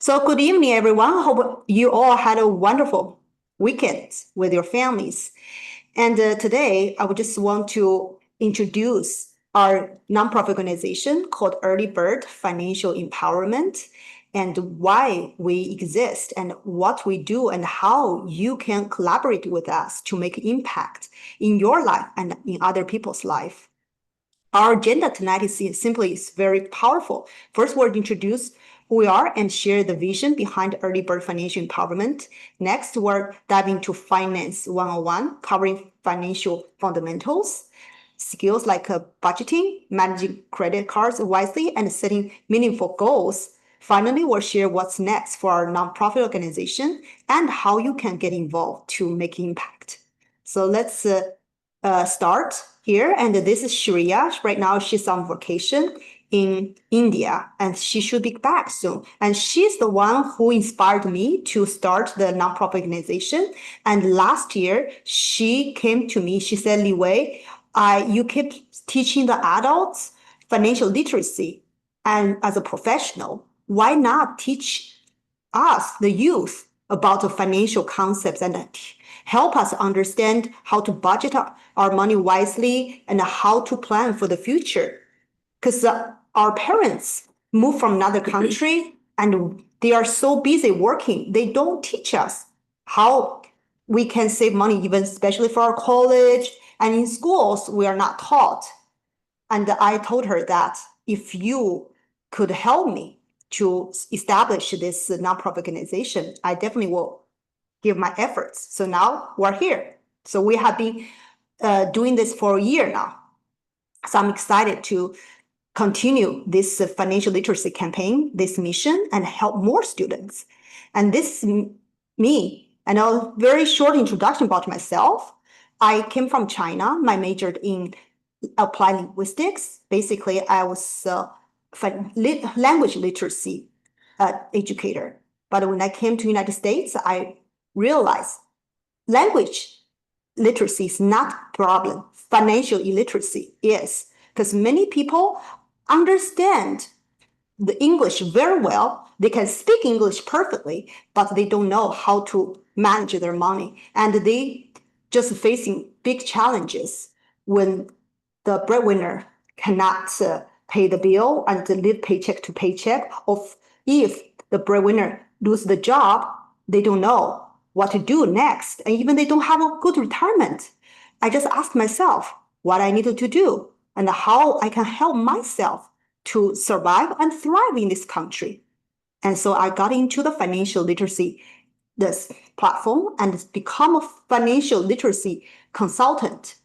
So good evening, everyone. Hope you all had a wonderful weekend with your families. And today, I would just want to introduce our nonprofit organization called EarlyBird Financial Empowerment and why we exist and what we do and how you can collaborate with us to make impact in your life and in other people's life. Our agenda tonight is very powerful. First, we'll introduce who we are and share the vision behind Early Bird Financial Empowerment. Next, we're diving into Finance 101, covering financial fundamentals, skills like budgeting, managing credit cards wisely, and setting meaningful goals. Finally, we'll share what's next for our nonprofit organization and how you can get involved to make impact. So let's start here. And this is Shreya. Right now, she's on vacation in India, and she should be back soon. And she's the one who inspired me to start the nonprofit organization. And last year, she came to me. She said, Li Wei, you keep teaching the adults financial literacy, and as a professional, why not teach us, the youth, about the financial concepts and help us understand how to budget our money wisely and how to plan for the future? Because our parents move from another country and they are so busy working, they don't teach us how we can save money, even especially for our college. And in schools, we are not taught. And I told her that if you could help me to establish this nonprofit organization, I definitely will give my efforts. So now we're here. So we have been doing this for a year now. So I'm excited to continue this financial literacy campaign, this mission, and help more students. And this is me. And a very short introduction about myself. I came from China. I majored in applied linguistics. Basically, I was language literacy educator. But when I came to the United States, I realized language literacy is not a problem. Financial illiteracy is, because many people understand the English very well. They can speak English perfectly, but they don't know how to manage their money. And they just facing big challenges when the breadwinner cannot pay the bill and live paycheck to paycheck. Or if the breadwinner lose the job, they don't know what to do next. And even they don't have a good retirement. I just asked myself what I needed to do and how I can help myself to survive and thrive in this country. And so I got into the financial literacy, this platform, and become a financial literacy consultant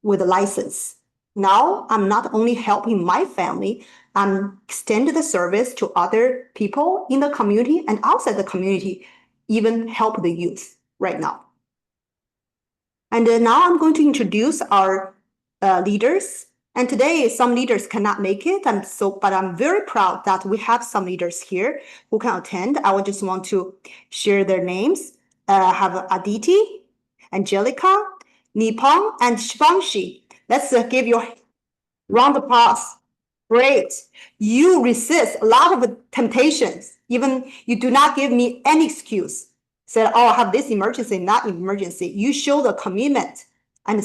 with a license. Now I'm not only helping my family, I'm extending the service to other people in the community and outside the community, even help the youth right now. And now I'm going to introduce our leaders. And today, some leaders cannot make it, but I'm very proud that we have some leaders here who can attend. I would just want to share their names. Have Aditi, Angelica, Nipong, and Shivangshi. Let's give you a round of applause. Great. You resist a lot of temptations. Even you do not give me any excuse. Said, oh, I have this emergency, not emergency. You show the commitment and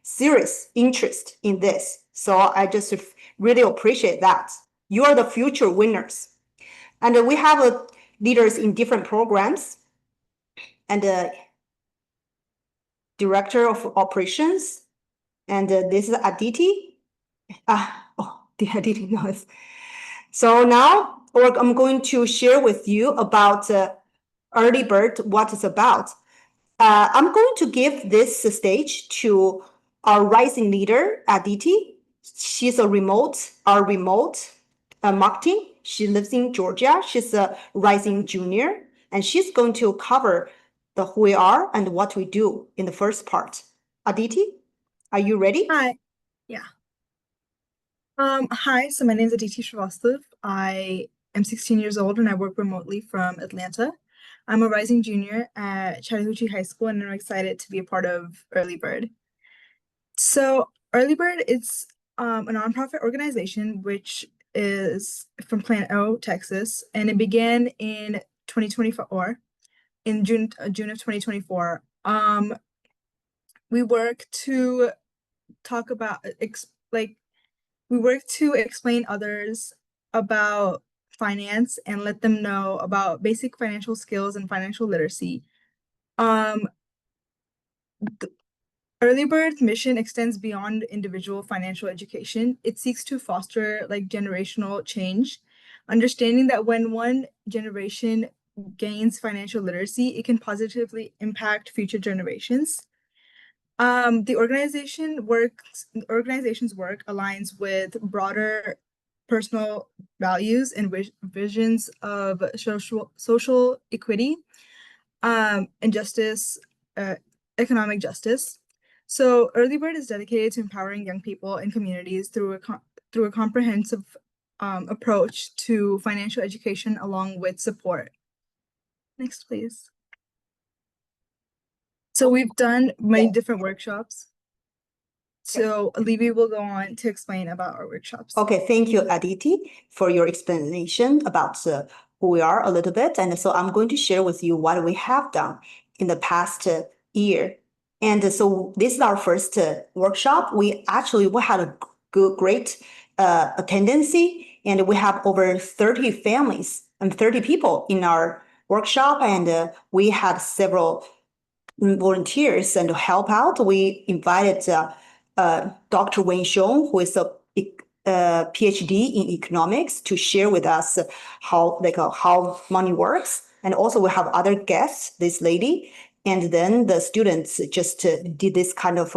serious interest in this. So I just really appreciate that. You are the future winners. And we have leaders in different programs and director of operations. And this is Aditi. I didn't know this. So now I'm going to share with you about Early Bird, what it's about. I'm going to give this stage to our rising leader, Aditi. She's our remote marketing. She lives in Georgia. She's a rising junior, and she's going to cover the who we are and what we do in the first part. Aditi, are you ready? Hi. Yeah. Hi, so my name is Aditi Srivastav. I am 16 years old and I work remotely from Atlanta. I'm a rising junior at Chattahoochee High School and I'm excited to be a part of EarlyBird. So EarlyBird is a nonprofit organization which is from Plano, Texas, and it began in 2024, in June of 2024. We work to talk about we work to explain others about finance and let them know about basic financial skills and financial literacy. EarlyBird's mission extends beyond individual financial education. It seeks to foster generational change, understanding that when one generation gains financial literacy, it can positively impact future generations. The organization's work aligns with broader personal values and visions of social equity, and justice, economic justice. So EarlyBird is dedicated to empowering young people and communities through a comprehensive approach to financial education along with support. Next, please. So we've done many different workshops. So Libby will go on to explain about our workshops. Okay, thank you, Aditi, for your explanation about who we are a little bit. And so I'm going to share with you what we have done in the past year. And so this is our first workshop. We had a great attendance, and we have over 30 families and 30 people in our workshop, and we had several volunteers and to help out. We invited Dr. Wayne Xiong, who is a PhD in economics, to share with us how money works. And also we have other guests, this lady, and then the students just did this kind of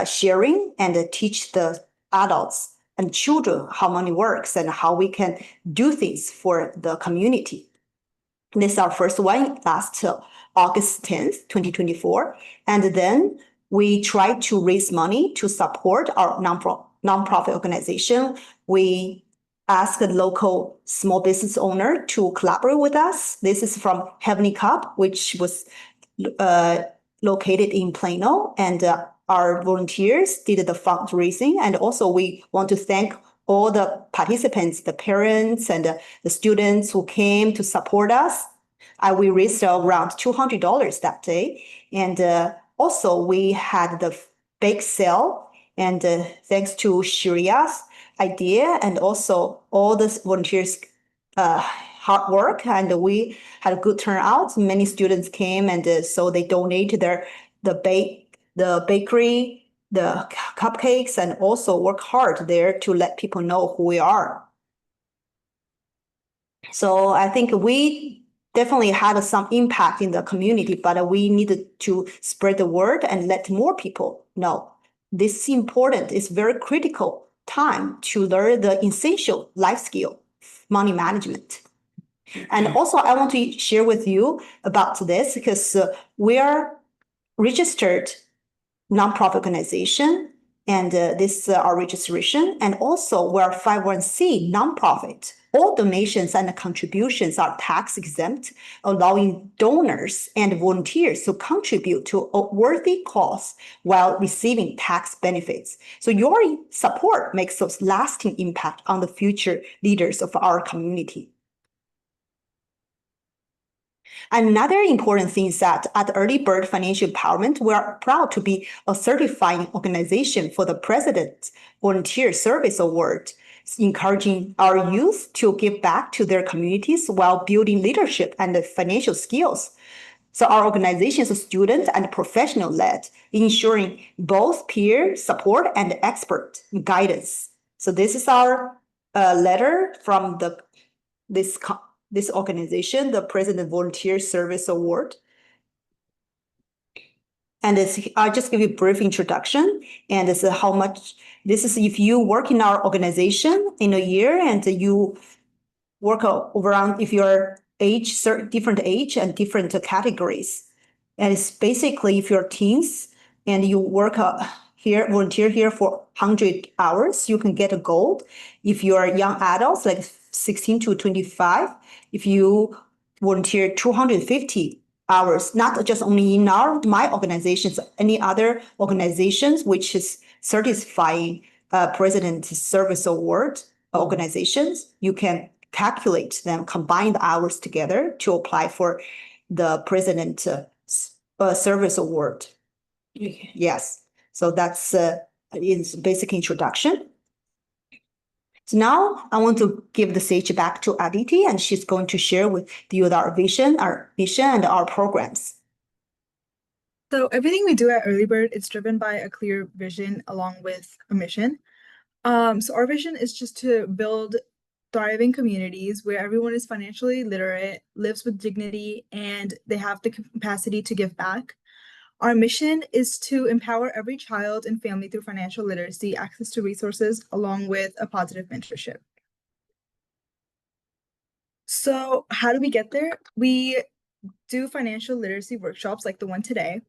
sharing and teach the adults and children how money works and how we can do things for the community. This is our first one last August 10th, 2024. And then we tried to raise money to support our nonprofit organization. We asked the local small business owner to collaborate with us. This is from Heavenly Cup, which was located in Plano, and our volunteers did the fundraising. And also we want to thank all the participants, the parents and the students who came to support us. We raised around $200 that day. And also we had the bake sale, and thanks to Sharia's idea and also all the volunteers' hard work, and we had a good turnout. Many students came, and so they donated the bakery, the cupcakes, and also work hard there to let people know who we are. So I think we definitely had some impact in the community, but we needed to spread the word and let more people know. This is important. It's very critical time to learn the essential life skill, money management. And also I want to share with you about this because we are registered nonprofit organization, and this is our registration. And also we're 501c nonprofit. All donations and contributions are tax exempt, allowing donors and volunteers to contribute to a worthy cause while receiving tax benefits. So your support makes a lasting impact on the future leaders of our community. Another important thing is that at EarlyBird Financial Empowerment, we are proud to be a certifying organization for the President Volunteer Service Award, encouraging our youth to give back to their communities while building leadership and financial skills. So our organization is student and professional led, ensuring both peer support and expert guidance. So this is our letter from this organization, the President Volunteer Service Award. And I'll just give you a brief introduction. And this is how much, this is if you work in our organization in a year and you work around, if you're different age and different categories. And it's basically if you're teens and you work volunteer here for 100 hours, you can get a gold. If you are young adults, like 16 to 25, if you volunteer 250 hours, not just only in my organizations, any other organizations which is certifying President Service Award. organizations, you can calculate them, combine the hours together to apply for the President Service Award. Yes, so that's its basic introduction. So now I want to give the stage back to Aditi, and she's going to share with you our vision, our mission, and our programs. So everything we do at EarlyBird, it's driven by a clear vision along with a mission. So our vision is just to build thriving communities where everyone is financially literate, lives with dignity, and they have the capacity to give back. Our mission is to empower every child and family through financial literacy, access to resources, along with a positive mentorship. So how do we get there? We do financial literacy workshops like the one today.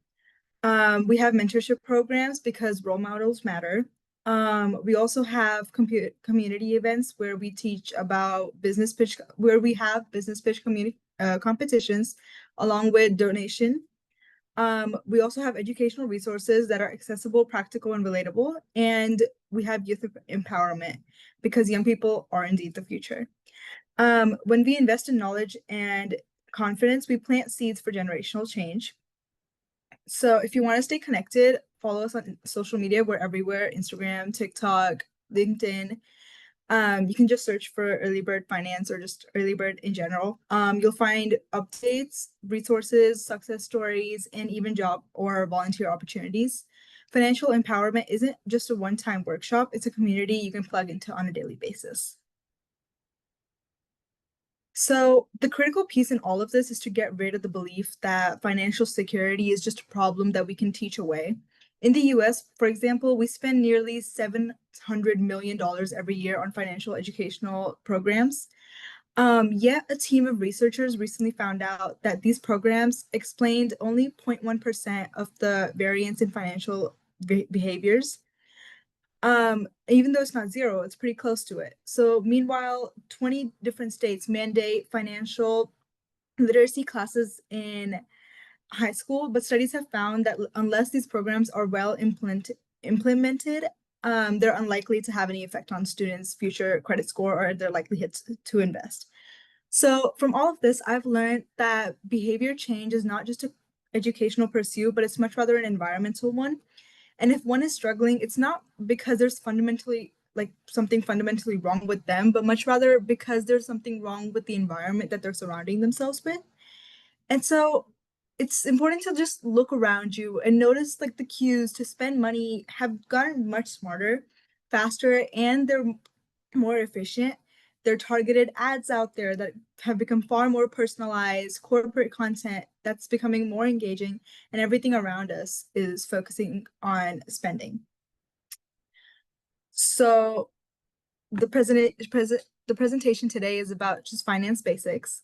We have mentorship programs because role models matter. We also have community events where we teach about business pitch, where we have business pitch community competitions along with donation. We also have educational resources that are accessible, practical, and relatable. And we have youth empowerment because young people are indeed the future. When we invest in knowledge and confidence, we plant seeds for generational change. So if you want to stay connected, follow us on social media. We're everywhere: Instagram, TikTok, LinkedIn. You can just search for EarlyBird Finance or just EarlyBird in general. You'll find updates, resources, success stories, and even job or volunteer opportunities. Financial empowerment isn't just a one-time workshop. It's a community you can plug into on a daily basis. So the critical piece in all of this is to get rid of the belief that financial security is just a problem that we can teach away. In the US, for example, we spend nearly $700 million every year on financial educational programs. Yet a team of researchers recently found out that these programs explained only 0.1% of the variance in financial behaviors. Even though it's not zero, it's pretty close to it. So meanwhile, 20 different states mandate financial literacy classes in high school, but studies have found that unless these programs are well implemented, they're unlikely to have any effect on students' future credit score or their likelihood to invest. So from all of this, I've learned that behavior change is not just an educational pursuit, but it's much rather an environmental one. And if one is struggling, it's not because there's fundamentally like something fundamentally wrong with them, but much rather because there's something wrong with the environment that they're surrounding themselves with. And so it's important to just look around you and notice like the cues to spend money have gotten much smarter, faster, and they're more efficient. There are targeted ads out there that have become far more personalized, corporate content that's becoming more engaging, and everything around us is focusing on spending. So the presentation today is about just finance basics.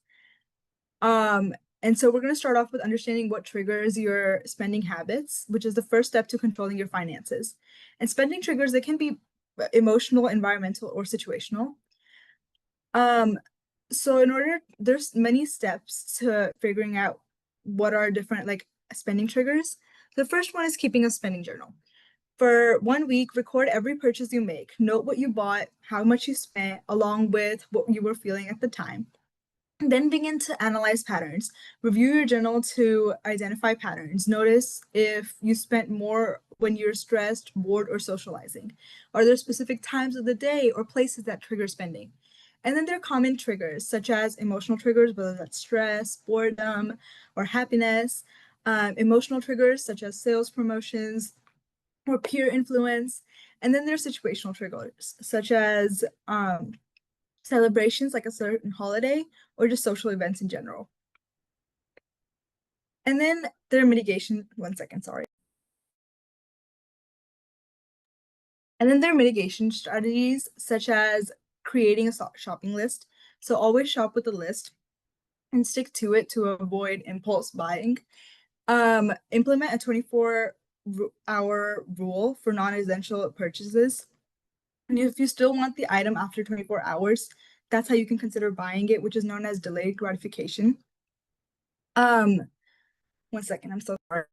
And so we're going to start off with understanding what triggers your spending habits, which is the first step to controlling your finances. And spending triggers, they can be emotional, environmental, or situational. So there's many steps to figuring out what are different like spending triggers. The first one is keeping a spending journal. For 1 week, record every purchase you make. Note what you bought, how much you spent, along with what you were feeling at the time. Then begin to analyze patterns. Review your journal to identify patterns. Notice if you spent more when you're stressed, bored, or socializing. Are there specific times of the day or places that trigger spending? And then there are common triggers, such as emotional triggers, whether that's stress, boredom, or happiness. Emotional triggers, such as sales promotions or peer influence. And then there's situational triggers, such as celebrations like a certain holiday or just social events in general. And then there are mitigation, one second, sorry. And then there are mitigation strategies such as creating a shopping list. So always shop with a list and stick to it to avoid impulse buying. Implement a 24-hour rule for non-essential purchases. And if you still want the item after 24 hours, that's how you can consider buying it, which is known as delayed gratification. One second, I'm so sorry.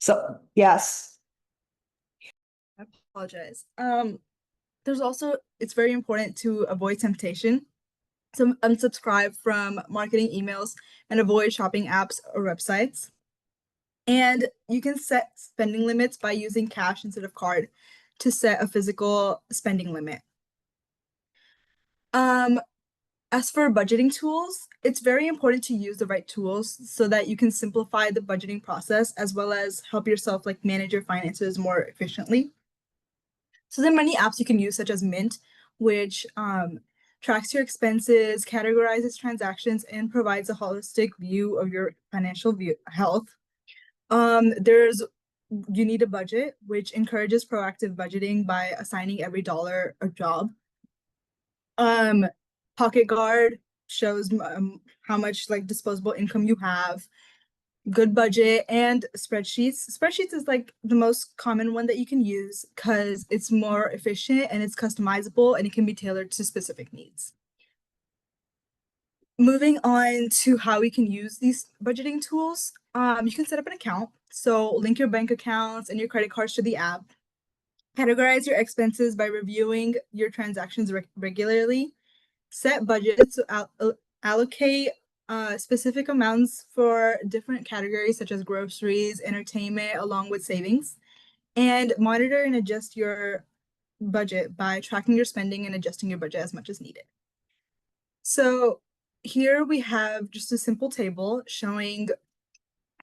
So, yes. I apologize. There's also, it's very important to avoid temptation. So unsubscribe from marketing emails and avoid shopping apps or websites. And you can set spending limits by using cash instead of card to set a physical spending limit. As for budgeting tools, it's very important to use the right tools so that you can simplify the budgeting process as well as help yourself like manage your finances more efficiently. So there are many apps you can use, such as Mint, which tracks your expenses, categorizes transactions, and provides a holistic view of your financial health. There's You Need a Budget, which encourages proactive budgeting by assigning every dollar a job. Pocket Guard shows how much like disposable income you have. Good Budget and spreadsheets. Spreadsheets is like the most common one that you can use because it's more efficient and it's customizable and it can be tailored to specific needs. Moving on to how we can use these budgeting tools, you can set up an account. So link your bank accounts and your credit cards to the app. Categorize your expenses by reviewing your transactions regularly. Set budgets to allocate specific amounts for different categories such as groceries, entertainment, along with savings. And monitor and adjust your budget by tracking your spending and adjusting your budget as much as needed. So here we have just a simple table showing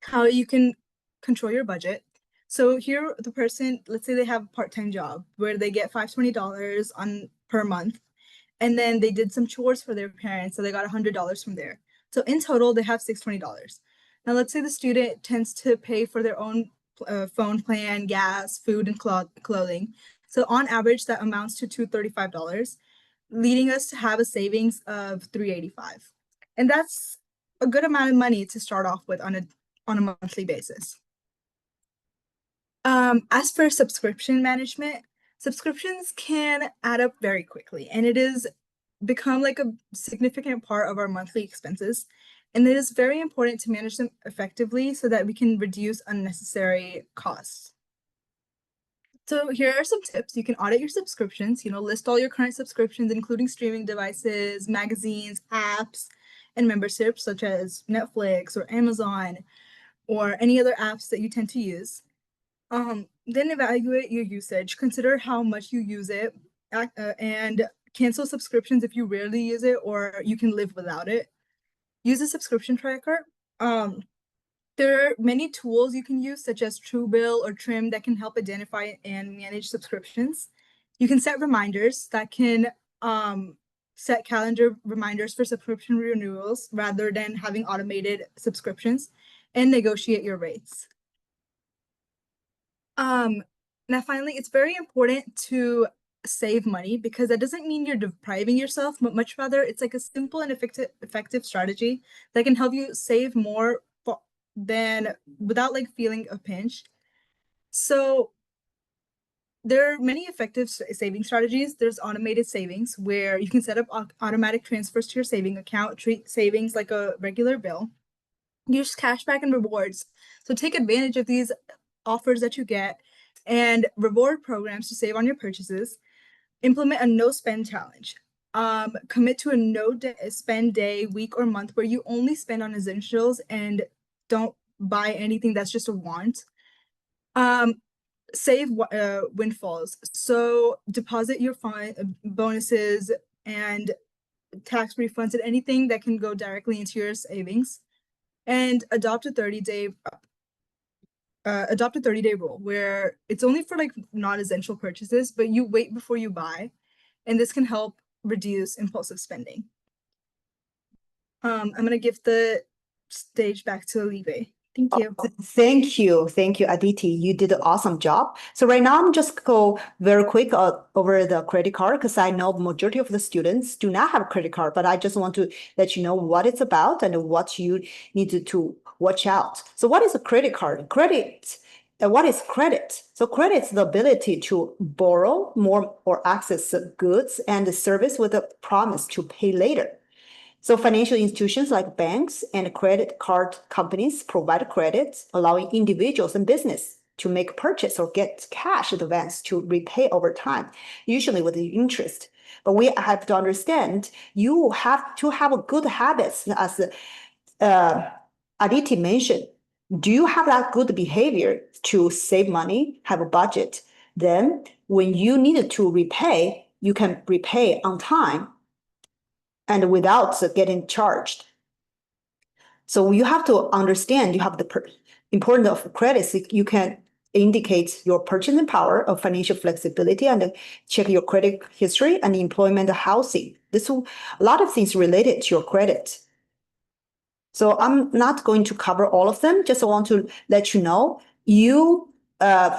how you can control your budget. So here the person, let's say they have a part-time job where they get $520 per month, and then they did some chores for their parents, so they got $100 from there. So in total, they have $620. Now let's say the student tends to pay for their own phone plan, gas, food, and clothing. So on average, that amounts to $235, leading us to have a savings of $385. And that's a good amount of money to start off with on a monthly basis. As for subscription management, subscriptions can add up very quickly, and it is become like a significant part of our monthly expenses. And it is very important to manage them effectively so that we can reduce unnecessary costs. So here are some tips. You can audit your subscriptions, list all your current subscriptions, including streaming devices, magazines, apps, and memberships such as Netflix or Amazon or any other apps that you tend to use. Then evaluate your usage. Consider how much you use it and cancel subscriptions if you rarely use it or you can live without it. Use a subscription tracker. There are many tools you can use, such as Truebill or Trim, that can help identify and manage subscriptions. You can set reminders that can set calendar reminders for subscription renewals rather than having automated subscriptions, and negotiate your rates. Now finally, it's very important to save money because that doesn't mean you're depriving yourself, but much rather it's like a simple and effective strategy that can help you save more than without like feeling a pinch. So there are many effective saving strategies. There's automated savings where you can set up automatic transfers to your saving account, treat savings like a regular bill. Use cashback and rewards. So take advantage of these offers that you get and reward programs to save on your purchases. Implement a no spend challenge. Commit to a no spend day, week, or month where you only spend on essentials and don't buy anything that's just a want. Save windfalls. So deposit your bonuses and tax refunds and anything that can go directly into your savings. And adopt a 30-day rule where it's only for like non-essential purchases, but you wait before you buy, and this can help reduce impulsive spending. I'm gonna give the stage back to Olive. Thank you. Thank you. Thank you, Aditi. You did an awesome job. So right now I'm just go very quick over the credit card because I know majority of the students do not have a credit card, but I just want to let you know what it's about and what you need to watch out. So what is a credit card? What is credit? So credit is the ability to borrow more or access goods and service with a promise to pay later. So financial institutions like banks and credit card companies provide credit, allowing individuals and business to make purchase or get cash advance to repay over time, usually with the interest. But we have to understand you have to have a good habits, as Aditi mentioned. Do you have that good behavior to save money, have a budget? Then when you need to repay, you can repay on time and without getting charged. So you have to understand, you have the importance of credits. You can indicate your purchasing power of financial flexibility and check your credit history and employment housing. This will, a lot of things related to your credit. So I'm not going to cover all of them. Just want to let you know,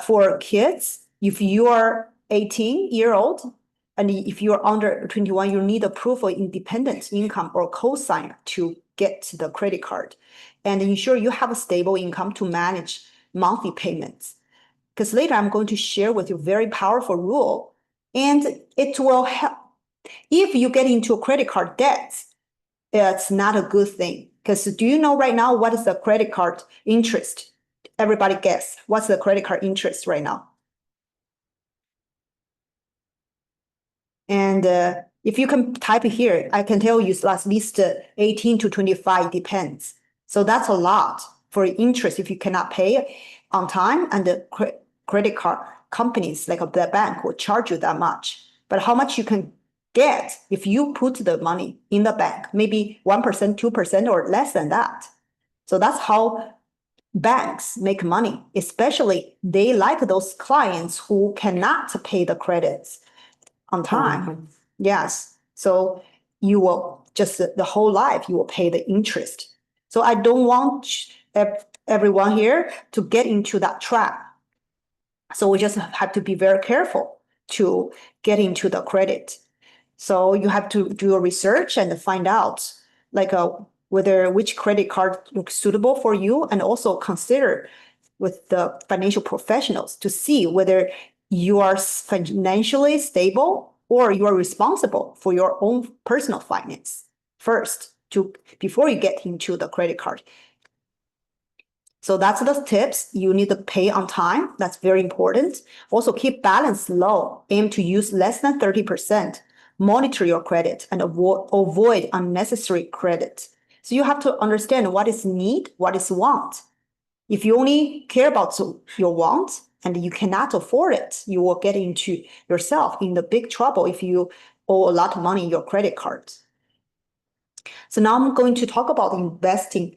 for kids, if you are 18-year-old and if you're under 21, you need a proof of independent income or cosigner to get the credit card, and ensure you have a stable income to manage monthly payments. Because later I'm going to share with you a very powerful rule, and it will help. If you get into a credit card debt, it's not a good thing. Because do you know right now what is the credit card interest? Everybody guess. What's the credit card interest right now? And if you can type here, I can tell you at least 18 to 25, depends. So that's a lot for interest if you cannot pay on time, and the credit card companies like the bank will charge you that much. But how much you can get if you put the money in the bank, maybe 1%, 2%, or less than that. So that's how banks make money, especially they like those clients who cannot pay the credits on time. Yes. So you will just the whole life, you will pay the interest. So I don't want everyone here to get into that trap. So we just have to be very careful to get into the credit. So you have to do a research and find out whether which credit card looks suitable for you, and also consider with the financial professionals to see whether you are financially stable or you are responsible for your own personal finance first before you get into the credit card. So that's the tips. You need to pay on time. That's very important. Also keep balance low. Aim to use less than 30%. Monitor your credit and avoid unnecessary credit. So you have to understand what is need, what is want. If you only care about your want and you cannot afford it, you will get into yourself in the big trouble if you owe a lot of money in your credit cards. So now I'm going to talk about investing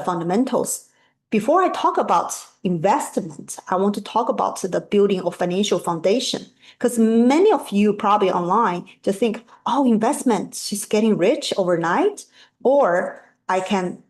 fundamentals. Before I talk about investment, I want to talk about the building of financial foundation, because many of you probably online just think, oh, investment, she's getting rich overnight, or I can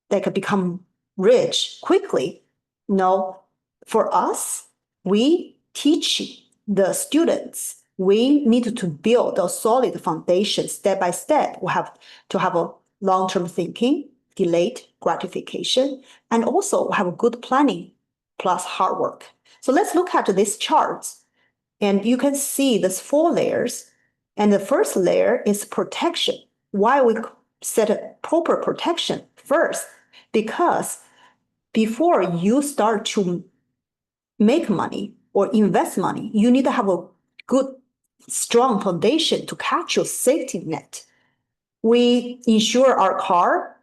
become rich quickly. No, for us, we teach the students we need to build a solid foundation step by step. We have to have a long-term thinking, delayed gratification, and also have a good planning plus hard work. So let's look at these charts, and you can see there's 4 layers, and the first layer is protection. Why we set a proper protection first? Because before you start to make money or invest money, you need to have a good, strong foundation to catch your safety net. We insure our car.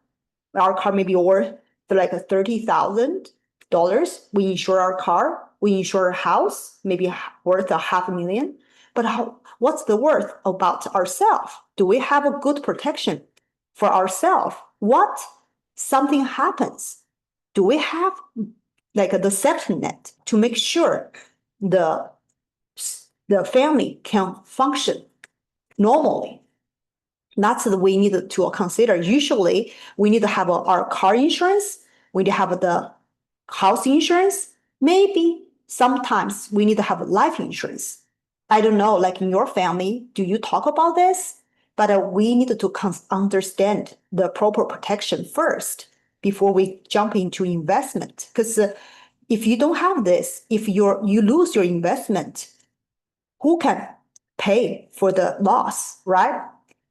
Our car may be worth like $30,000. We insure our car. We insure our house, maybe worth $500,000. But what's the worth about ourselves? Do we have a good protection for ourselves? What something happens? Do we have the safety net to make sure the family can function normally? That's what we need to consider. Usually, we need to have our car insurance. We need to have the house insurance. Maybe sometimes we need to have life insurance. I don't know, like in your family, do you talk about this? But we need to understand the proper protection first before we jump into investment. Because if you don't have this, if you lose your investment, who can pay for the loss, right?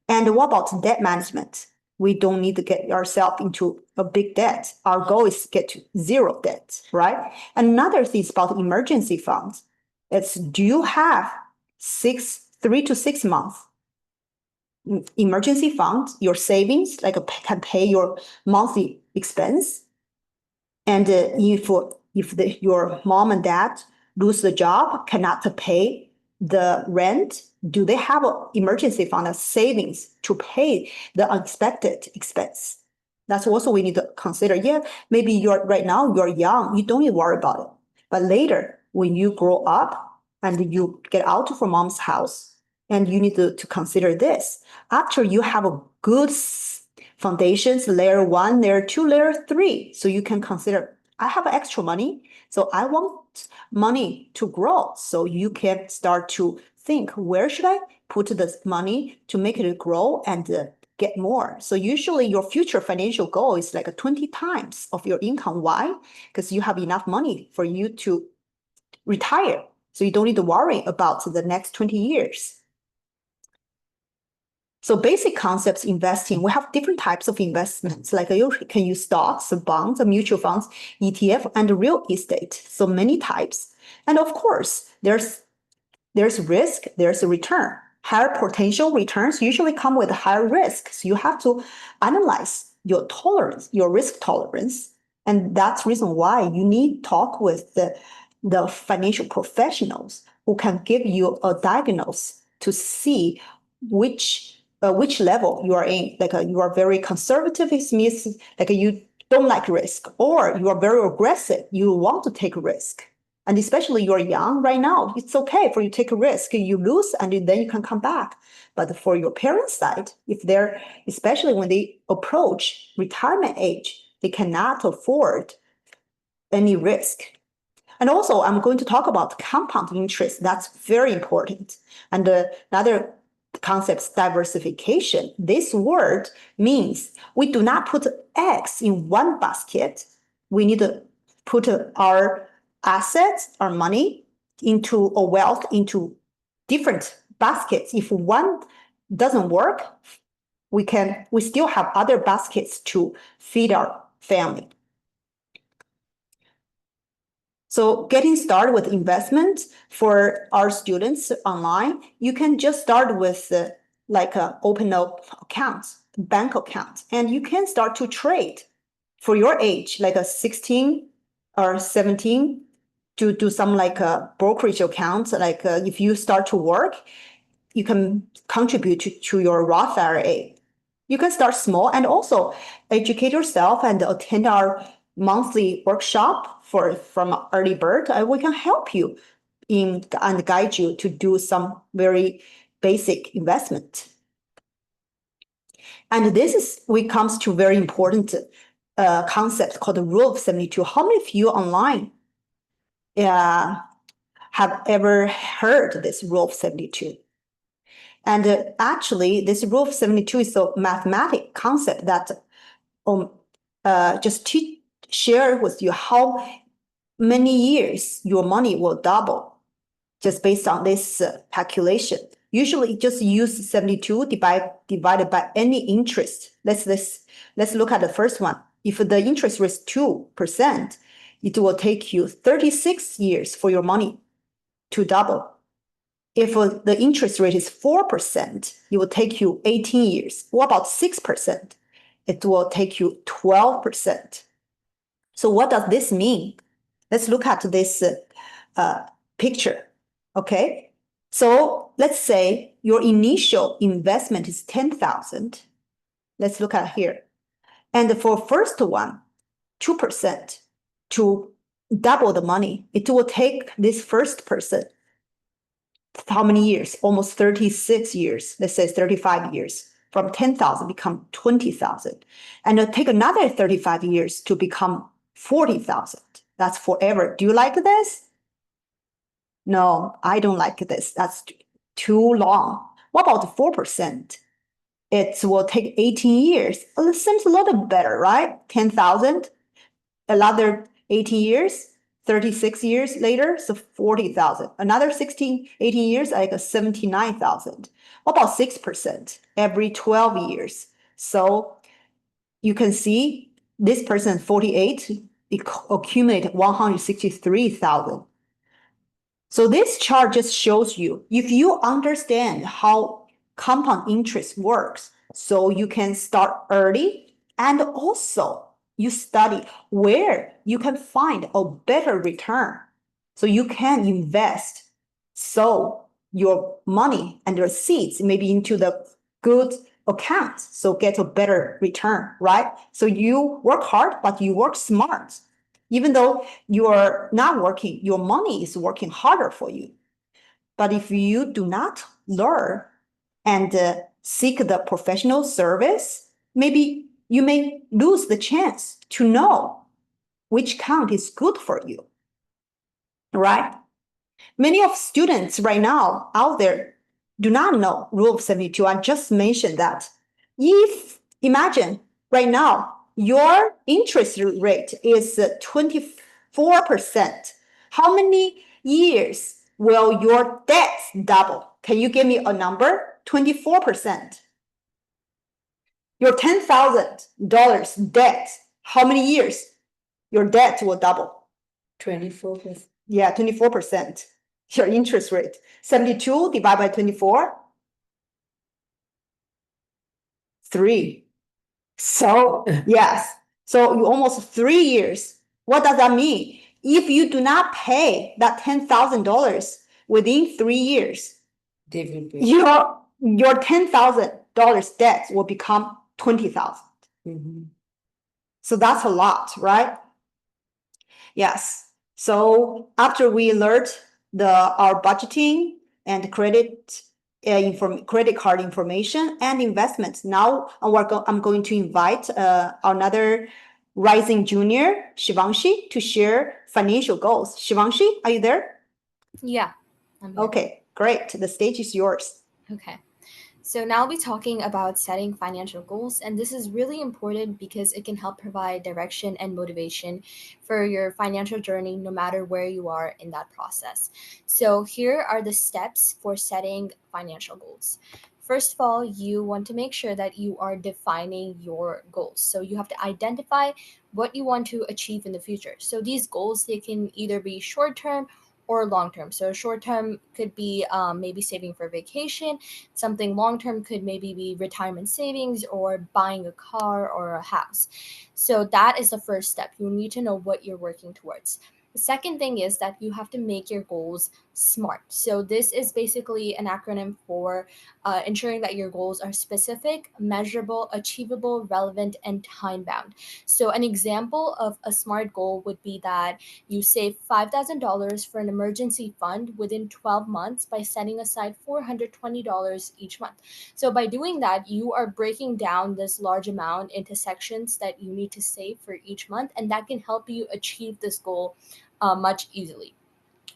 And what about debt management? We don't need to get ourselves into a big debt. Our goal is to get to zero debt, right? Another thing is about emergency funds. It's, do you have 3 to 6 months emergency fund, your savings, like can pay your monthly expense? And if your mom and dad lose the job, cannot pay the rent, do they have an emergency fund, a savings to pay the unexpected expense? That's also we need to consider. Yeah, maybe right now you're young, you don't need to worry about it. But later, when you grow up and you get out from mom's house, and you need to consider this. After you have a good foundations, layer 1, layer 2, layer 3. So you can consider, I have extra money, so I want money to grow. So you can start to think, where should I put this money to make it grow and get more? So usually your future financial goal is like 20 times of your income. Why? Because you have enough money for you to retire. So you don't need to worry about the next 20 years. So basic concepts investing, we have different types of investments, like you can use stocks, bonds, mutual funds, ETF, and real estate. So many types. And of course, there's risk, there's a return. Higher potential returns usually come with higher risk. So you have to analyze your tolerance, your risk tolerance. And that's the reason why you need to talk with the financial professionals who can give you a diagnosis to see which level you are in. Like you are very conservative, it means like you don't like risk, or you are very aggressive, you want to take risk. And especially you're young right now, it's okay for you to take a risk. You lose and then you can come back. But for your parents' side, if they're, especially when they approach retirement age, they cannot afford any risk. And also, I'm going to talk about compound interest. That's very important. And another concept, diversification. This word means we do not put eggs in one basket. We need to put our assets, our money, into a wealth, into different baskets. If one doesn't work, we still have other baskets to feed our family. So getting started with investment for our students online, you can just start with open up accounts, bank accounts, and you can start to trade for your age, like a 16 or 17, to do some like a brokerage account. Like if you start to work, you can contribute to your Roth IRA. You can start small and also educate yourself and attend our monthly workshop from EarlyBird. We can help you and guide you to do some very basic investment. And this comes to very important concept called the rule of 72. How many of you online have ever heard this rule of 72? And actually, this rule of 72 is a mathematic concept that just to share with you how many years your money will double just based on this calculation. Usually just use 72 divided by any interest. Let's look at the first one. If the interest rate is 2%, it will take you 36 years for your money to double. If the interest rate is 4%, it will take you 18 years. What about 6%? It will take you 12%. So what does this mean? Let's look at this picture, okay? So let's say your initial investment is 10,000. Let's look at here. And for first one, 2%, to double the money, it will take this first person how many years? Almost 36 years. Let's say 35 years. From 10,000 become 20,000. And it'll take another 35 years to become 40,000. That's forever. Do you like this? No, I don't like this. That's too long. What about 4%? It will take 18 years. Well, it seems a little better, right? 10,000, another 18 years, 36 years later, so 40,000. Another 16, 18 years, like 79,000. About 6% every 12 years. So you can see this person 48 accumulated 163,000. So this chart just shows you, if you understand how compound interest works, so you can start early, and also you study where you can find a better return. So you can invest, so your money and your seeds maybe into the good account, so get a better return, right? So you work hard, but you work smart. Even though you're not working, your money is working harder for you. But if you do not learn and seek the professional service, maybe you may lose the chance to know which account is good for you, right? Many of students right now out there do not know Rule of 72. I just mentioned that. If, imagine right now, your interest rate is 24%. How many years will your debt double? Can you give me a number? 24%. Your $10,000 debt, how many years your debt will double? 24%. Yeah, 24%. Your interest rate. 72 divided by 24. 3. So, yes. So you almost 3 years. What does that mean? If you do not pay that $10,000 within 3 years, They will pay. your $10,000 debt will become 20,000. So that's a lot, right? Yes. So after we learned our budgeting and credit card information and investments, now I'm going to invite another rising junior, Shivanshi, to share financial goals. Shivanshi, are you there? Yeah, I'm here. Okay, great. The stage is yours. Okay. So now I'll be talking about setting financial goals, and this is really important because it can help provide direction and motivation for your financial journey, no matter where you are in that process. So here are the steps for setting financial goals. First of all, you want to make sure that you are defining your goals. So you have to identify what you want to achieve in the future. So these goals, they can either be short term or long term. So short term could be maybe saving for vacation. Something long term could maybe be retirement savings or buying a car or a house. So that is the first step. You need to know what you're working towards. The second thing is that you have to make your goals SMART. So this is basically an acronym for ensuring that your goals are specific, measurable, achievable, relevant, and time bound. So an example of a SMART goal would be that you save $5,000 for an emergency fund within 12 months by setting aside $420 each month. So by doing that, you are breaking down this large amount into sections that you need to save for each month, and that can help you achieve this goal much easily.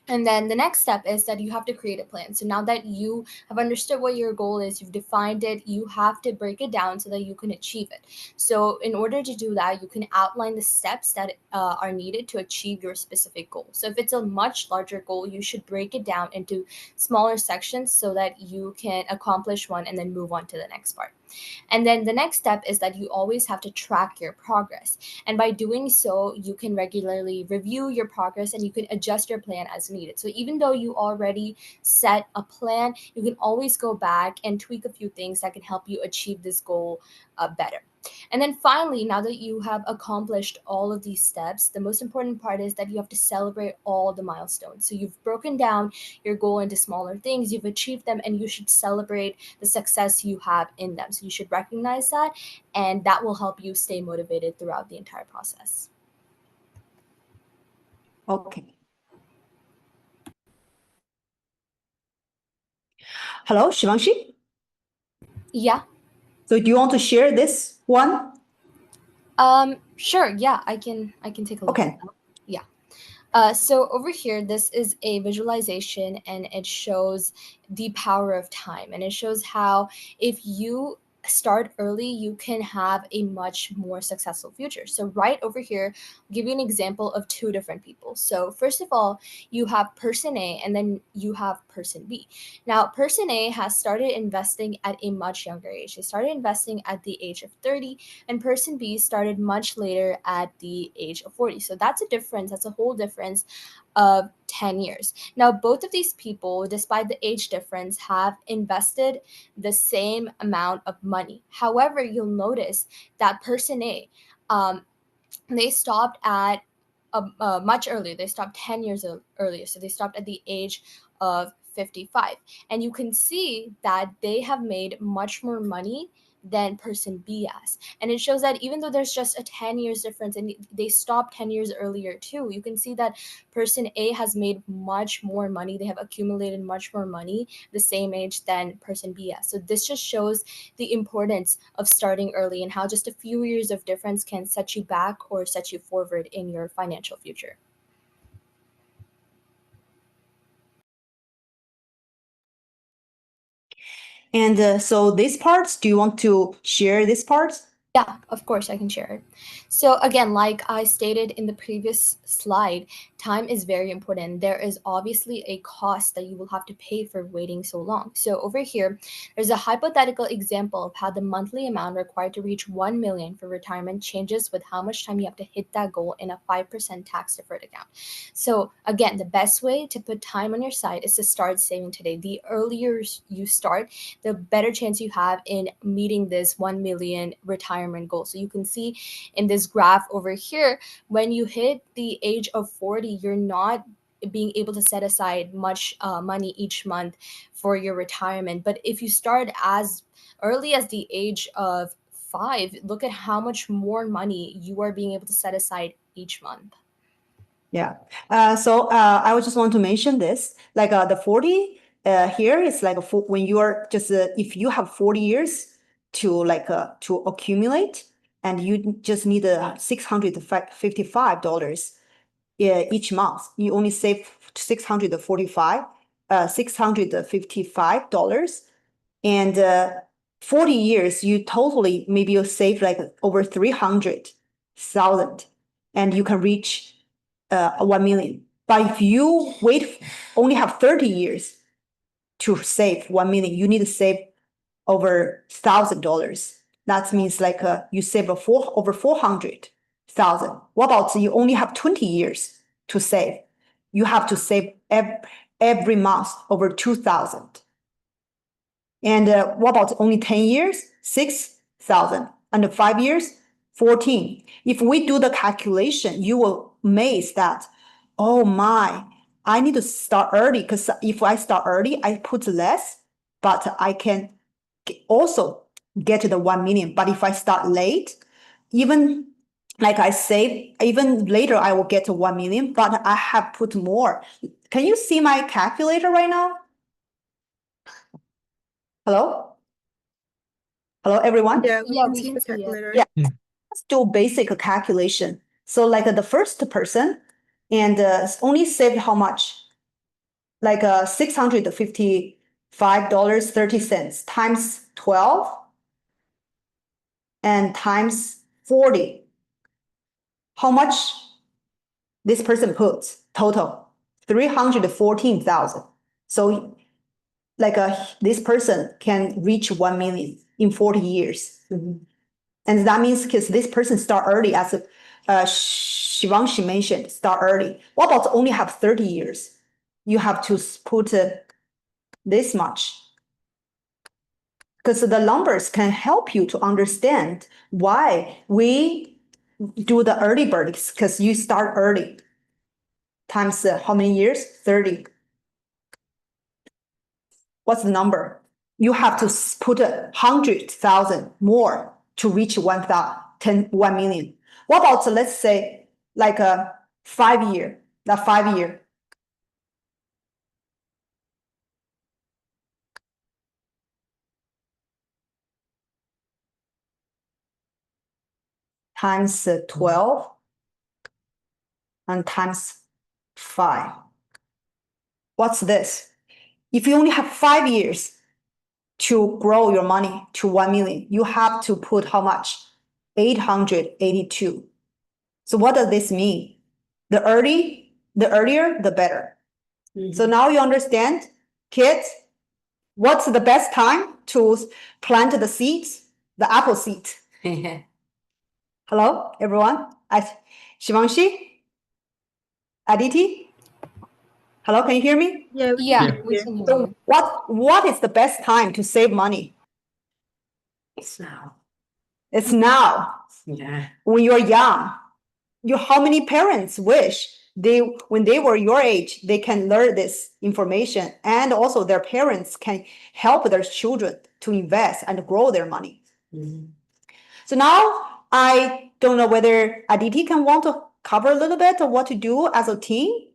And then the next step is that you have to create a plan. So now that you have understood what your goal is, you've defined it, you have to break it down so that you can achieve it. So in order to do that, you can outline the steps that are needed to achieve your specific goal. So if it's a much larger goal, you should break it down into smaller sections so that you can accomplish one and then move on to the next part. And then the next step is that you always have to track your progress. And by doing so, you can regularly review your progress and you can adjust your plan as needed. So even though you already set a plan, you can always go back and tweak a few things that can help you achieve this goal better. And then finally, now that you have accomplished all of these steps, the most important part is that you have to celebrate all the milestones. So you've broken down your goal into smaller things, you've achieved them, and you should celebrate the success you have in them. So you should recognize that, and that will help you stay motivated throughout the entire process. Okay. Hello, Shivanshi? Yeah. So do you want to share this one? Sure. Yeah, I can take a look Okay. at that. Yeah. So over here, this is a visualization, and it shows the power of time, and it shows how if you start early, you can have a much more successful future. So right over here, I'll give you an example of two different people. So first of all, you have person A and then you have person B. Now, person A has started investing at a much younger age. They started investing at the age of 30, and person B started much later at the age of 40. So that's a difference. That's a whole difference of 10 years. Now, both of these people, despite the age difference, have invested the same amount of money. However, you'll notice that person A, um, they stopped at much earlier. They stopped 10 years earlier. So they stopped at the age of 55. And you can see that they have made much more money than person B has. And it shows that even though there's just a 10 years difference and they stopped 10 years earlier too, you can see that person A has made much more money. They have accumulated much more money the same age than person B has. So this just shows the importance of starting early and how just a few years of difference can set you back or set you forward in your financial future. And so these parts, do you want to share these parts? Yeah, of course, I can share it. So, again, like I stated in the previous slide, time is very important. There is obviously a cost that you will have to pay for waiting so long. So, over here, there's a hypothetical example of how the monthly amount required to reach 1 million for retirement changes with how much time you have to hit that goal in a 5% tax deferred account. So, again, the best way to put time on your side is to start saving today. The earlier you start, the better chance you have in meeting this 1 million retirement goal. So you can see in this graph over here, when you hit the age of 40, you're not being able to set aside much money each month for your retirement. But if you start as early as the age of 5, look at how much more money you are being able to set aside each month. Yeah. So I would just want to mention this, like the 40 here is like when you are just if you have 40 years to accumulate, and you just need $655 each month. You only save $655, and 40 years you totally maybe you'll save like over 300,000, and you can reach 1 million. But if you only have 30 years to save 1 million, you need to save over $1,000. That means like you save over 400,000. What about you only have 20 years to save? You have to save every month over 2,000. And what about only 10 years? 6,000. And 5 years? 14. If we do the calculation, you will amaze that, oh my, I need to start early, because if I start early, I put less, but I can also get to the 1 million. But if I start late, even like I say, even later I will get to 1 million, but I have put more. Can you see my calculator right now? Hello? Hello, everyone? Yeah, we Yeah, can we see can the see it. calculator. Yeah. Let's do basic calculation. So like the first person and only saved how much? Like $655.30 times 12 and times 40. How much this person puts total? 314,000. So like this person can reach 1 million in 40 years. And that means because this person start early, as Shivanshi mentioned, start early. What about only have 30 years? You have to put this much. Because the numbers can help you to understand why we do the early bird, because you start early. Times how many years? 30. What's the number? You have to put 100,000 more to reach 1 million. What about, let's say, like a 5 year, that 5 year times 12 and times 5. What's this? If you only have 5 years to grow your money to 1 million, you have to put how much? 882. So what does this mean? The earlier, the better. So now you understand, kids, what's the best time to plant the seeds? The apple seed. Hello, everyone. Shivanshi? Aditi? Hello, can you hear me? Yeah. Yeah, we can hear So you. what is the best time to save money? It's now. It's now, Yeah. when you're young. How many parents wish when they were your age, they can learn this information, and also their parents can help their children to invest and grow their money. So now I don't know whether Aditi can want to cover a little bit of what to do as a team.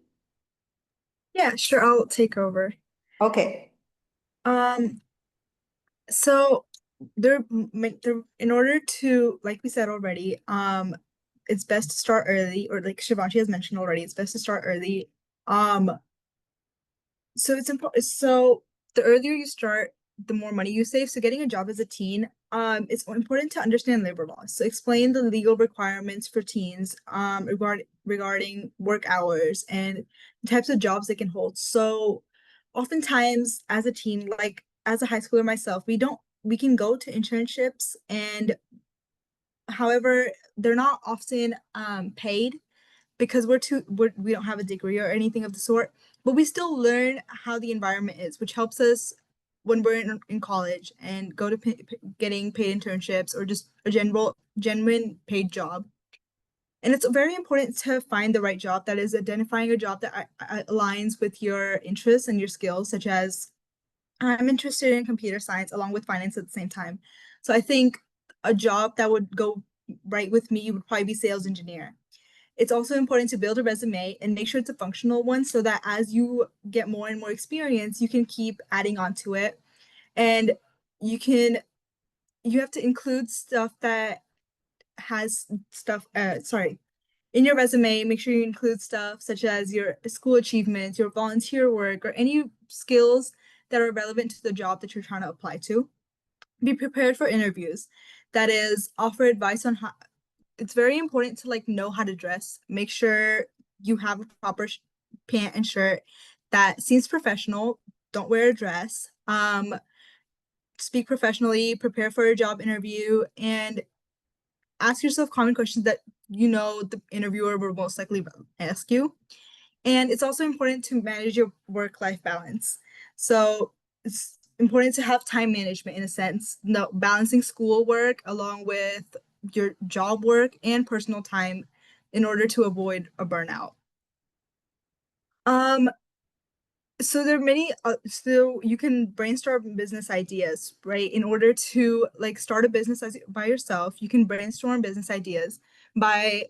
Yeah, sure. I'll take over. Okay. So there, in order to, like we said already, it's best to start early, or like Shivanshi has mentioned already, it's best to start early. So it's important. So the earlier you start, the more money you save. So getting a job as a teen, it's important to understand labor laws. So explain the legal requirements for teens, regarding work hours and the types of jobs they can hold. So oftentimes as a teen, like as a high schooler myself, we can go to internships, and however, they're not often paid because we don't have a degree or anything of the sort, but we still learn how the environment is, which helps us when we're in college and go to getting paid internships or just a genuine paid job. And it's very important to find the right job, that is identifying a job that aligns with your interests and your skills, such as I'm interested in computer science along with finance at the same time. So I think a job that would go right with me would probably be sales engineer. It's also important to build a resume and make sure it's a functional one, so that as you get more and more experience, you can keep adding on to it. And you have to include stuff that has stuff, in your resume, make sure you include stuff such as your school achievements, your volunteer work, or any skills that are relevant to the job that you're trying to apply to. Be prepared for interviews. That is, offer advice on how. It's very important to know how to dress. Make sure you have a proper pant and shirt that seems professional. Don't wear a dress. Speak professionally, prepare for a job interview, and ask yourself common questions that the interviewer will most likely ask you. And it's also important to manage your work-life balance. So it's important to have time management, in a sense, balancing schoolwork along with your job work and personal time in order to avoid a burnout. So there are many, so you can brainstorm business ideas, right? In order to start a business by yourself, you can brainstorm business ideas by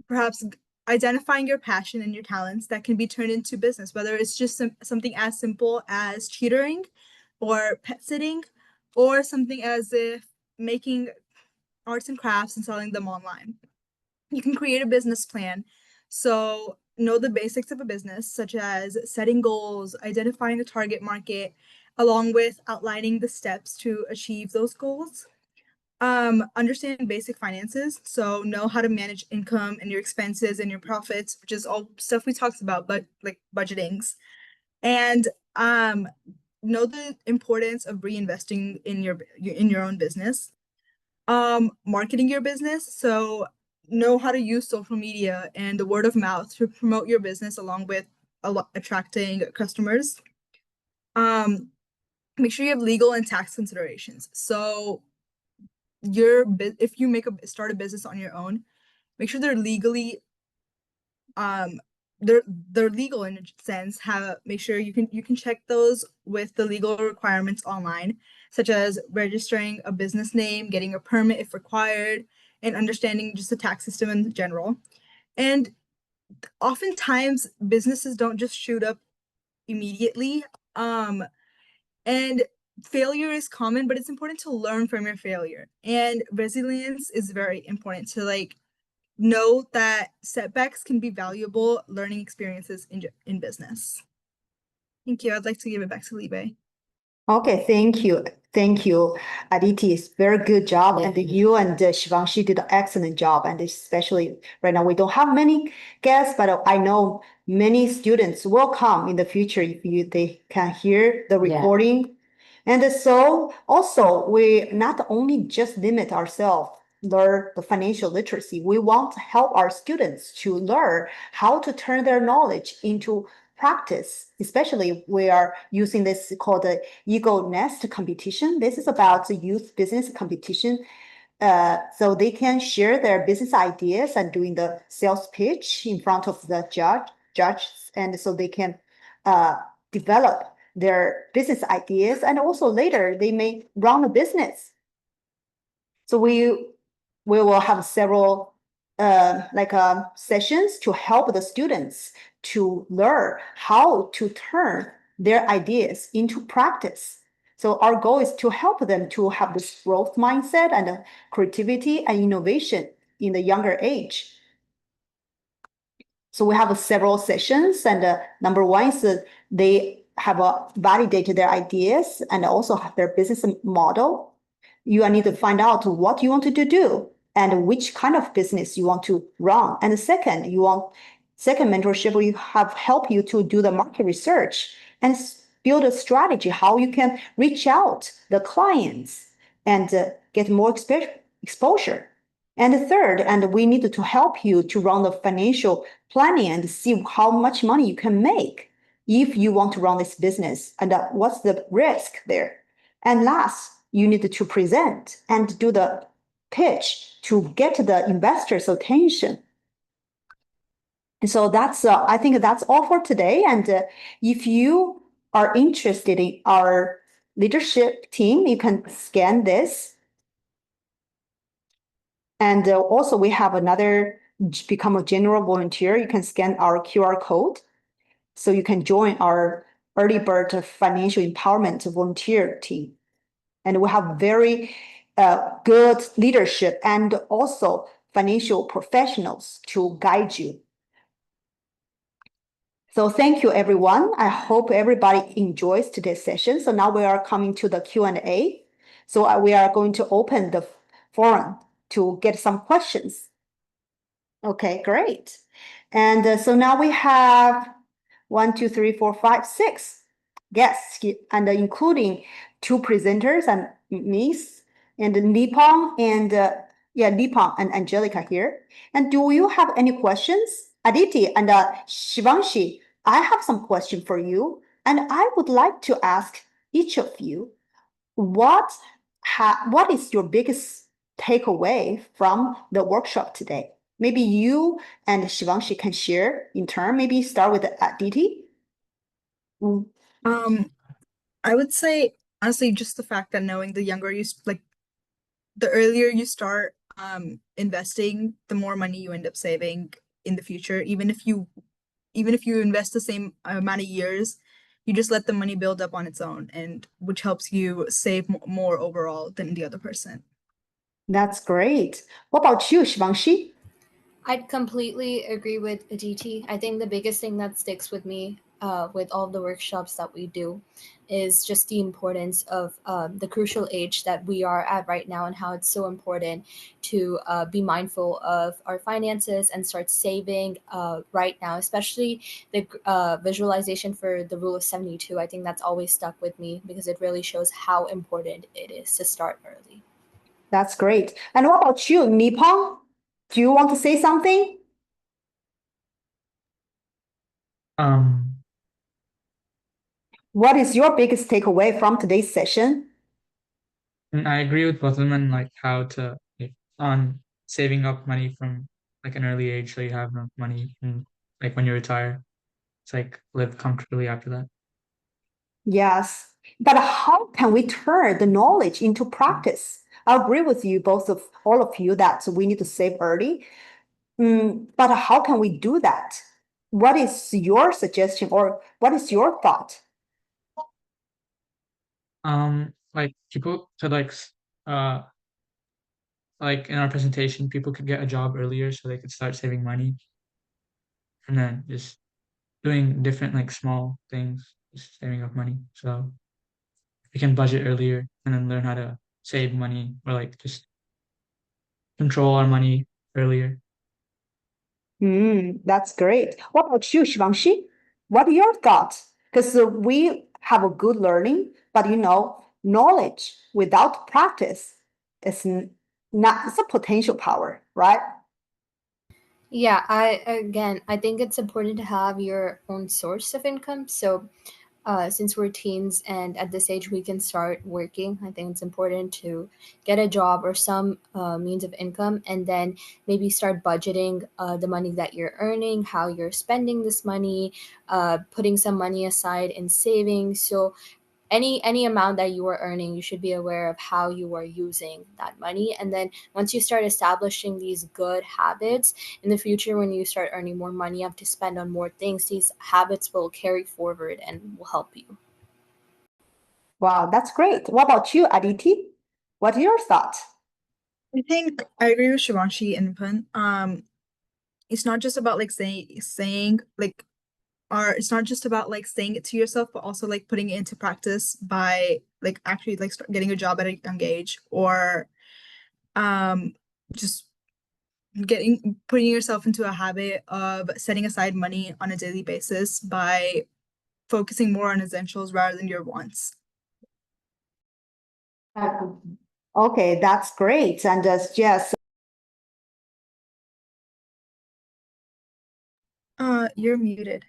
perhaps identifying your passion and your talents that can be turned into business, whether it's just something as simple as tutoring or pet sitting, or something as if making arts and crafts and selling them online. You can create a business plan. So know the basics of a business, such as setting goals, identifying the target market, along with outlining the steps to achieve those goals. Understand basic finances. So know how to manage income and your expenses and your profits, which is all stuff we talked about, but like budgetings. And know the importance of reinvesting in your own business. Marketing your business. So know how to use social media and the word of mouth to promote your business along with attracting customers. Make sure you have legal and tax considerations. So if you start a business on your own, make sure they're legally they're legal in a sense. Make sure you can check those with the legal requirements online, such as registering a business name, getting a permit if required, and understanding just the tax system in general. And oftentimes businesses don't just shoot up immediately. And failure is common, but it's important to learn from your failure. And resilience is very important to know that setbacks can be valuable learning experiences in business. Thank you. I'd like to give it back to Libe. Okay, thank you. Thank you, Aditi. It's very good job. Yeah. And you and Shivanshi did an excellent job. And especially right now, we don't have many guests, but I know many students will come in the future if they can hear the Yeah. recording. And so also we not only just limit ourselves learn the financial literacy, we want to help our students to learn how to turn their knowledge into practice. Especially we are using this called the Eagle Nest competition. This is about the youth business competition. So they can share their business ideas and doing the sales pitch in front of the judges, and so they can develop their business ideas, and also later they may run a business. So we will have several sessions to help the students to learn how to turn their ideas into practice. So our goal is to help them to have this growth mindset and creativity and innovation in the younger age. So we have several sessions, and number one is they have validated their ideas and also have their business model. You need to find out what you want to do and which kind of business you want to run. And second, second mentorship will help you to do the market research and build a strategy how you can reach out the clients and get more exposure. And third, and we need to help you to run the financial planning and see how much money you can make if you want to run this business and what's the risk there. And last, you need to present and do the pitch to get the investors' attention. And so I think that's all for today. And if you are interested in our leadership team, you can scan this. And also we have another become a general volunteer. You can scan our QR code. So you can join our EarlyBird financial empowerment volunteer team. And we have very good leadership and also financial professionals to guide you. So thank you, everyone. I hope everybody enjoys today's session. So now we are coming to the Q&A. So we are going to open the forum to get some questions. Okay, great. And so now we have 1, 2, 3, 4, 5, 6 guests, and including 2 presenters and me, and Nipong and Nipong and Angelica here. And do you have any questions? Aditi and Shivanshi, I have some question for you, and I would like to ask each of you, what is your biggest takeaway from the workshop today? Maybe you and Shivanshi can share in turn. Maybe start with Aditi. I would say honestly, just the fact that knowing the younger you the earlier you start investing, the more money you end up saving in the future. Even if you invest the same amount of years, you just let the money build up on its own, and which helps you save more overall than the other person. That's great. What about you, Shivanshi? I'd completely agree with Aditi. I think the biggest thing that sticks with me with all the workshops that we do is just the importance of the crucial age that we are at right now, and how it's so important to be mindful of our finances and start saving right now, especially the visualization for the rule of 72. I think that's always stuck with me because it really shows how important it is to start early. That's great. And what about you, Nipong? Do you want to say something? What is your biggest takeaway from today's session? I agree with both of them on like how to on saving up money from like an early age so you have enough money and like when you retire, it's like live comfortably after that. Yes, but how can we turn the knowledge into practice? I agree with you, all of you, that we need to save early. But how can we do that? What is your suggestion, or what is your thought? Like people could like in our presentation, people could get a job earlier so they could start saving money, and then just doing different like small things, just saving up money. So we can budget earlier and then learn how to save money or like just control our money earlier. That's great. What about you, Shivanshi? What are your thoughts? Because we have a good learning, but knowledge without practice is not, it's a potential power, right? Yeah, I think it's important to have your own source of income. So since we're teens and at this age we can start working, I think it's important to get a job or some means of income, and then maybe start budgeting the money that you're earning, how you're spending this money, putting some money aside in savings. So any amount that you are earning, you should be aware of how you are using that money. And then once you start establishing these good habits in the future, when you start earning more money, you have to spend on more things, these habits will carry forward and will help you. Wow, that's great. What about you, Aditi? What are your thoughts? I think I agree with Shivanshi and Pun. It's not just about like saying like, or it's not just about like saying it to yourself, but also like putting it into practice by like actually like start getting a job at a young age, or just putting yourself into a habit of setting aside money on a daily basis by focusing more on essentials rather than your wants. Okay, that's great. And yes, You're muted.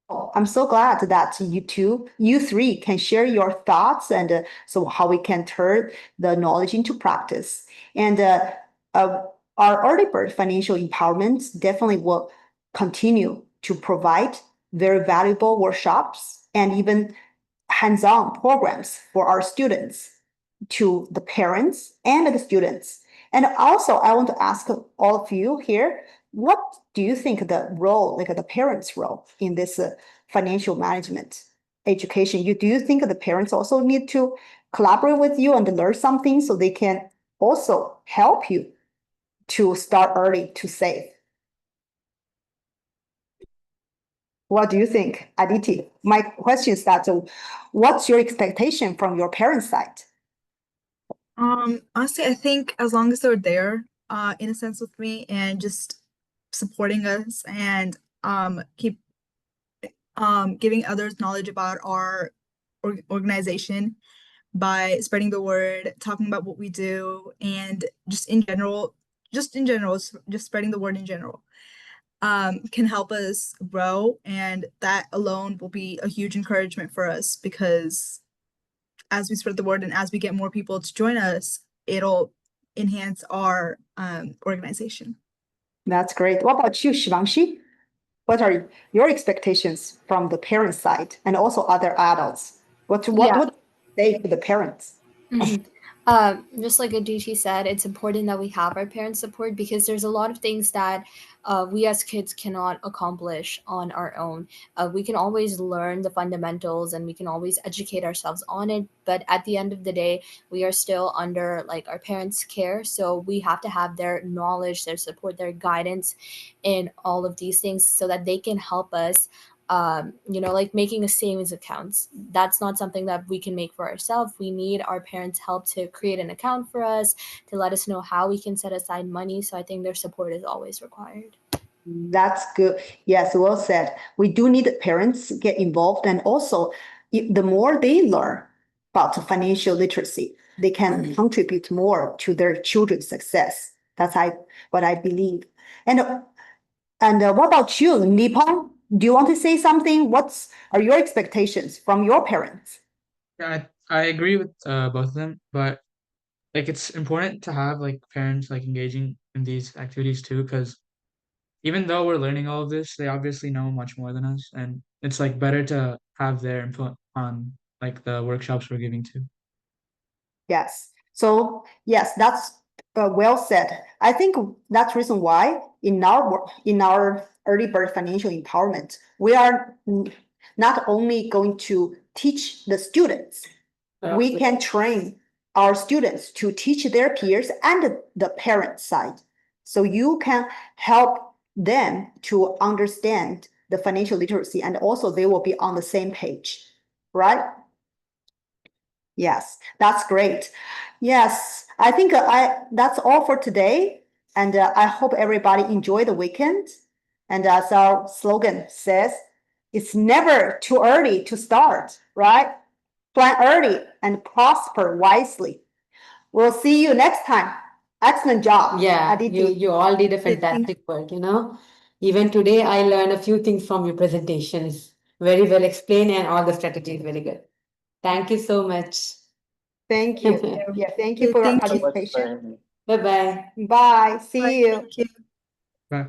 I'm so glad that you three can share your thoughts and so how we can turn the knowledge into practice. And our early bird financial empowerment definitely will continue to provide very valuable workshops and even hands-on programs for our students, to the parents and the students. And also, I want to ask all of you here, what do you think the role, like the parents' role in this financial management education? Do you think the parents also need to collaborate with you and learn something so they can also help you to start early to save? What do you think, Aditi? My question is that what's your expectation from your parents' side? Honestly, I think as long as they're there, in a sense with me and just supporting us and keep giving others knowledge about our organization by spreading the word, talking about what we do, and just spreading the word in general, can help us grow, and that alone will be a huge encouragement for us, because as we spread the word and as we get more people to join us, it'll enhance our organization. That's great. What about you, Shivanshi? What are your expectations from the parent side and also other adults? What Yeah. would you say to the parents? Just like Aditi said, it's important that we have our parents' support, because there's a lot of things that we as kids cannot accomplish on our own. We can always learn the fundamentals and we can always educate ourselves on it, but at the end of the day, we are still under like our parents' care. So we have to have their knowledge, their support, their guidance in all of these things so that they can help us, like making a savings accounts. That's not something that we can make for ourselves. We need our parents' help to create an account for us, to let us know how we can set aside money. So I think their support is always required. That's good. Yes, well said. We do need parents get involved, and also the more they learn about financial literacy, they can contribute more to their children's success. That's what I believe. And what about you, Nippon? Do you want to say something? What are your expectations from your parents? Yeah, I agree with both of them, but like it's important to have like parents like engaging in these activities too, because even though we're learning all of this, they obviously know much more than us, and it's like better to have their input on like the workshops we're giving too. Yes. So yes, that's well said. I think that's reason why in our early bird financial empowerment, we are not only going to teach the students, we can train our students to teach their peers and the parent side. So you can help them to understand the financial literacy, and also they will be on the same page, right? Yes, that's great. Yes, I think that's all for today. And I hope everybody enjoy the weekend. And as our slogan says, it's never too early to start, right? Plan early and prosper wisely. We'll see you next time. Excellent job, Yeah, Aditi. you all did a Thank- fantastic work, you know. Even today, I learned a few things from your presentations. Very well explained, and all the strategies very good. Thank you so much. Thank you. Yeah, thank you Okay, for your thank you. participation. Bye bye. Bye. See Bye. you. Thank you. Bye.